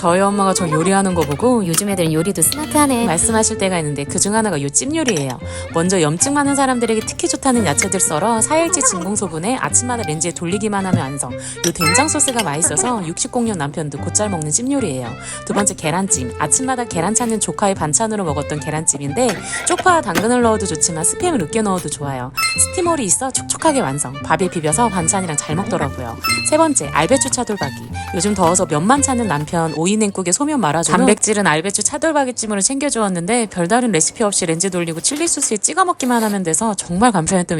저희 엄마가 저 요리하는 거 보고 요즘 애들은 요리도 스마트하네 말씀하실 때가 있는데 그중 하나가 요 찜요리예요. 먼저 염증 많은 사람들에게 특히 좋다는 야채들 썰어 4일치 진공 소분해 아침마다 렌즈에 돌리기만 하면 완성. 요 된장 소스가 맛있어서 60공년 남편도 곧잘 먹는 찜요리예요. 두 번째 계란찜. 아침마다 계란 찾는 조카의 반찬으로 먹었던 계란찜인데 쪽파와 당근을 넣어도 좋지만 스팸을 으깨 넣어도 좋아요. 스티머리 있어 촉촉하게 완성. 밥에 비벼서 반찬이랑 잘 먹더라고요. 세 번째 알배추 차돌박이. 요즘 더워서 면만 찾는 남편 오이 냉국에 소면 말아주고 단백질은 알배추 차돌박이찜으로 챙겨주었는데 별다른 레시피 없이 렌즈 돌리고 칠리 소스에 찍어 먹기만 하면 돼서 정말 간편했던